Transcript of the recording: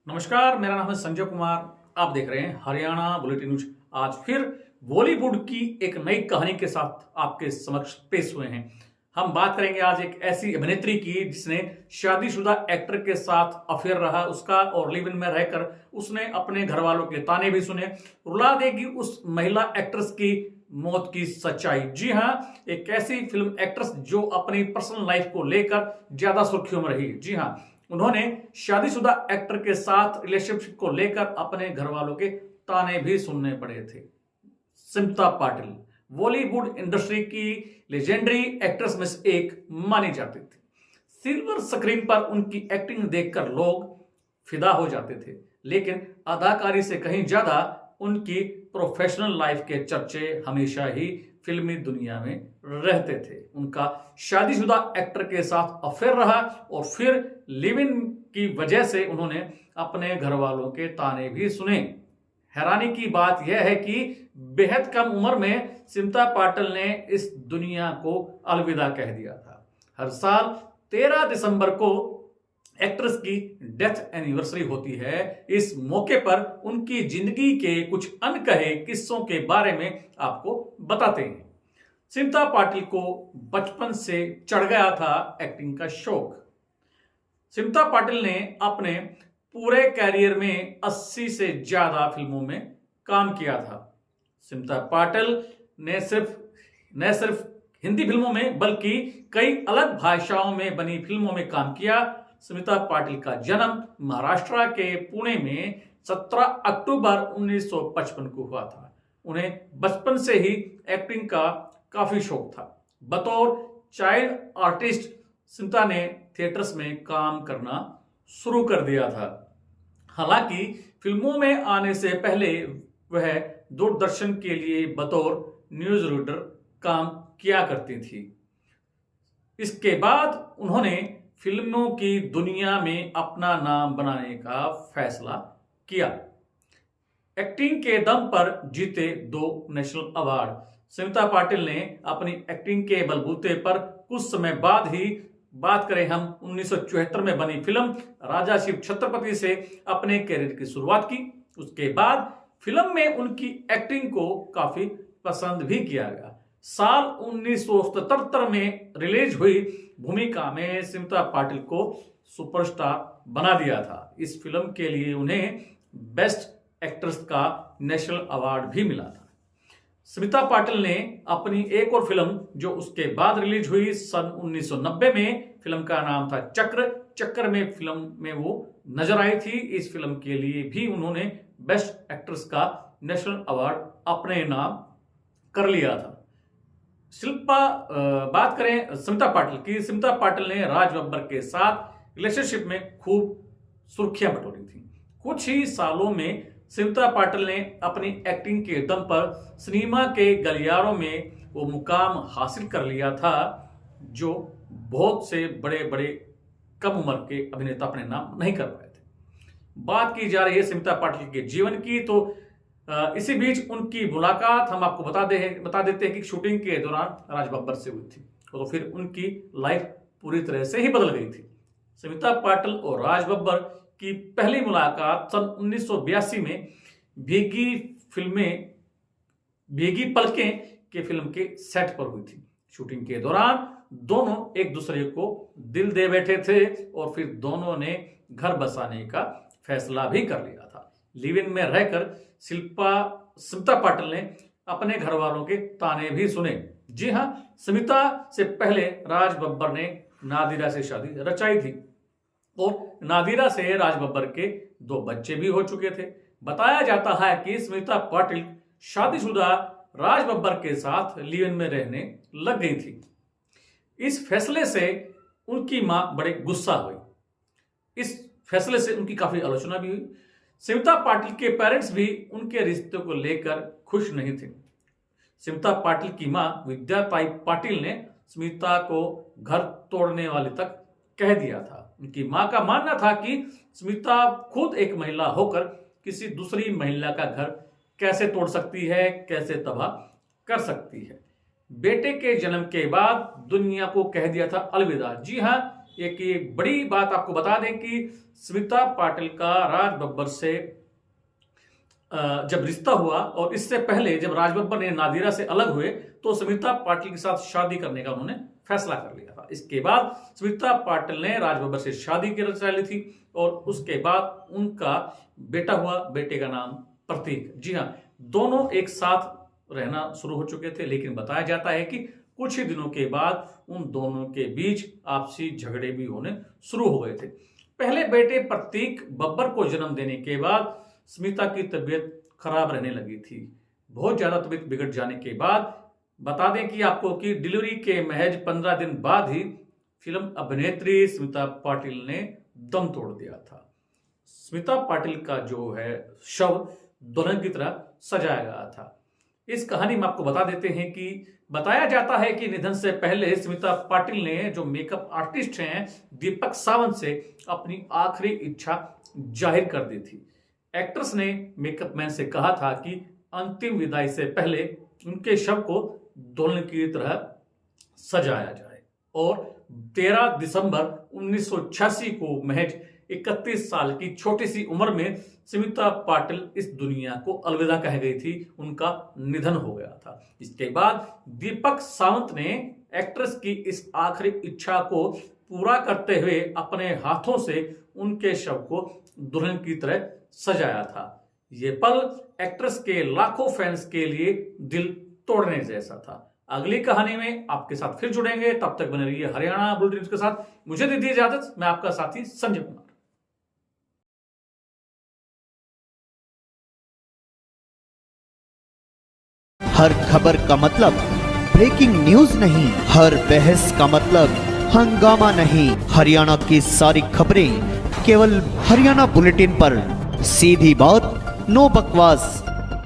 नमस्कार, मेरा नाम है संजय कुमार। आप देख रहे हैं हरियाणा बुलेटिन न्यूज। आज फिर बॉलीवुड की एक नई कहानी के साथ आपके समक्ष पेश हुए हैं। हम बात करेंगे आज एक ऐसी अभिनेत्री की जिसने शादीशुदा एक्टर के साथ अफेयर रहा उसका और लिव इन में रहकर उसने अपने घर वालों के ताने भी सुने। रुला देगी उस महिला एक्ट्रेस की मौत की सच्चाई। जी हाँ, एक ऐसी फिल्म एक्ट्रेस जो अपनी पर्सनल लाइफ को लेकर ज्यादा सुर्खियों में रही। जी हाँ, उन्होंने शादीशुदा एक्टर के साथ रिलेशनशिप को लेकर अपने घर वालों के ताने भी सुनने पड़े थे। स्मिता पाटिल बॉलीवुड इंडस्ट्री की लेजेंडरी एक्ट्रेस में से एक मानी जाती थी। सिल्वर स्क्रीन पर उनकी एक्टिंग देखकर लोग फिदा हो जाते थे, लेकिन अदाकारी से कहीं ज्यादा उनकी प्रोफेशनल लाइफ के चर्चे हमेशा ही फिल्मी दुनिया में रहते थे। उनका शादीशुदा एक्टर के साथ अफेयर रहा और फिर लिव इन की वजह से उन्होंने अपने घर वालों के ताने भी सुने। हैरानी की बात यह है कि बेहद कम उम्र में स्मिता पाटिल ने इस दुनिया को अलविदा कह दिया था। हर साल 13 दिसंबर को एक्ट्रेस की डेथ एनिवर्सरी होती है। इस मौके पर उनकी जिंदगी के कुछ अनकहे किस्सों के बारे में आपको बताते हैं। स्मिता पाटिल को बचपन से चढ़ गया था एक्टिंग का शौक। स्मिता पाटिल ने अपने पूरे कैरियर में 80 से ज्यादा फिल्मों में काम किया था। स्मिता पाटिल ने सिर्फ हिंदी फिल्मों में बल्कि कई अलग भाषाओं में बनी फिल्मों में काम किया। स्मिता पाटिल का जन्म महाराष्ट्र के पुणे में 17 अक्टूबर 1955 को हुआ था। उन्हें बचपन से ही एक्टिंग का काफी शौक था। बतौर चाइल्ड आर्टिस्ट स्मिता ने थिएटर्स में काम करना शुरू कर दिया था। हालांकि फिल्मों में आने से पहले वह दूरदर्शन के लिए बतौर न्यूज रीडर काम किया करती थी। इसके बाद उन्होंने फिल्मों की दुनिया में अपना नाम बनाने का फैसला किया। एक्टिंग के दम पर जीते 2 नेशनल अवार्ड। स्मिता पाटिल ने अपनी एक्टिंग के बलबूते पर कुछ समय बाद ही बात करें हम 1974 में बनी फिल्म राजा शिव छत्रपति से अपने कैरियर की शुरुआत की। उसके बाद फिल्म में उनकी एक्टिंग को काफी पसंद भी किया गया। साल 1977 में रिलीज हुई भूमिका में स्मिता पाटिल को सुपरस्टार बना दिया था। इस फिल्म के लिए उन्हें बेस्ट एक्ट्रेस का नेशनल अवार्ड भी मिला था। स्मिता पाटिल ने अपनी एक और फिल्म जो उसके बाद रिलीज हुई सन 1990 में, फिल्म का नाम था चक्र में फिल्म में वो नजर आई थी। इस फिल्म के लिए भी उन्होंने बेस्ट एक्ट्रेस का नेशनल अवार्ड अपने नाम कर लिया था। बात करें स्मिता पाटिल की। स्मिता पाटिल ने राज बब्बर के साथ रिलेशनशिप में खूब सुर्खियां बटोरी थी। कुछ ही सालों में स्मिता पाटिल ने अपनी एक्टिंग के दम पर सिनेमा के गलियारों में वो मुकाम हासिल कर लिया था जो बहुत से बड़े बड़े कम उम्र के अभिनेता अपने नाम नहीं कर पाए थे। बात की जा रही है स्मिता पाटिल के जीवन की, तो इसी बीच उनकी मुलाकात हम आपको बता देते हैं कि शूटिंग के दौरान राज बब्बर से हुई थी, तो फिर उनकी लाइफ पूरी तरह से ही बदल गई थी। स्मिता पाटिल और राज बब्बर की पहली मुलाकात सन 1982 में भीगी पलकें के फिल्म के सेट पर हुई थी। शूटिंग के दौरान दोनों एक दूसरे को दिल दे बैठे थे और फिर दोनों ने घर बसाने का फैसला भी कर लिया था। लिव इन में रहकर स्मिता पाटिल ने अपने घर वालों के ताने भी सुने। जी हाँ, स्मिता से पहले राज बब्बर ने नादिरा से शादी रचाई थी और नादिरा से राज बब्बर के 2 बच्चे भी हो चुके थे। बताया जाता है कि स्मिता पाटिल शादीशुदा राज बब्बर के साथ लिव इन में रहने लग गई थी। इस फैसले से उनकी मां बड़े गुस्सा हुई। इस फैसले से उनकी काफी आलोचना भी हुई। स्मिता पाटिल के पेरेंट्स भी उनके रिश्ते को लेकर खुश नहीं थे। स्मिता पाटिल की मां विद्याताई पाटिल ने स्मिता को घर तोड़ने वाले तक कह दिया था। उनकी मां का मानना था कि स्मिता खुद एक महिला होकर किसी दूसरी महिला का घर कैसे तोड़ सकती है, कैसे तबाह कर सकती है। बेटे के जन्म के बाद दुनिया को कह दिया था अलविदा। जी हाँ, एक बड़ी बात आपको बता दें कि स्मिता पाटिल का राज बब्बर से जब रिश्ता हुआ और इससे पहले जब राज बब्बर ने नादिरा से अलग हुए तो स्मिता पाटिल के साथ शादी करने का उन्होंने फैसला कर लिया था। इसके बाद स्मिता पाटिल ने राज बब्बर से शादी की रचा ली थी और उसके बाद उनका बेटा हुआ, बेटे का नाम प्रतीक। जी हाँ, दोनों एक साथ रहना शुरू हो चुके थे, लेकिन बताया जाता है कि कुछ ही दिनों के बाद उन दोनों के बीच आपसी झगड़े भी होने शुरू हो गए थे। पहले बेटे प्रतीक बब्बर को जन्म देने के बाद स्मिता की तबीयत खराब रहने लगी थी। बहुत ज्यादा तबीयत बिगड़ जाने के बाद बता दें कि आपको कि डिलीवरी के महज 15 दिन बाद ही फिल्म अभिनेत्री स्मिता पाटिल ने दम तोड़ दिया था। स्मिता पाटिल का जो है शव दुल्हन की तरह सजाया गया था। इस कहानी में आपको बता देते हैं कि बताया जाता है कि निधन से पहले स्मिता पाटिल ने जो मेकअप आर्टिस्ट हैं दीपक सावंत से अपनी आखिरी इच्छा जाहिर कर दी थी। एक्ट्रेस ने मेकअप मैन से कहा था कि अंतिम विदाई से पहले उनके शव को दुल्हन की तरह सजाया जाए और 13 दिसंबर 1986 को महज 31 साल की छोटी सी उम्र में स्मिता पाटिल इस दुनिया को अलविदा कह गई थी। उनका निधन हो गया था। इसके बाद दीपक सावंत ने एक्ट्रेस की इस आखिरी इच्छा को पूरा करते हुए अपने हाथों से उनके शव को दुल्हन की तरह सजाया था। ये पल एक्ट्रेस के लाखों फैंस के लिए दिल तोड़ने जैसा था। अगली कहानी में आपके साथ फिर जुड़ेंगे, तब तक बने रहिए हरियाणा बुलेटिन न्यूज के साथ। मुझे दीजिए इजाजत, मैं आपका साथी संजय कुमार। हर खबर का मतलब ब्रेकिंग न्यूज नहीं, हर बहस का मतलब हंगामा नहीं। हरियाणा की सारी खबरें केवल हरियाणा बुलेटिन पर। सीधी बात, नो बकवास।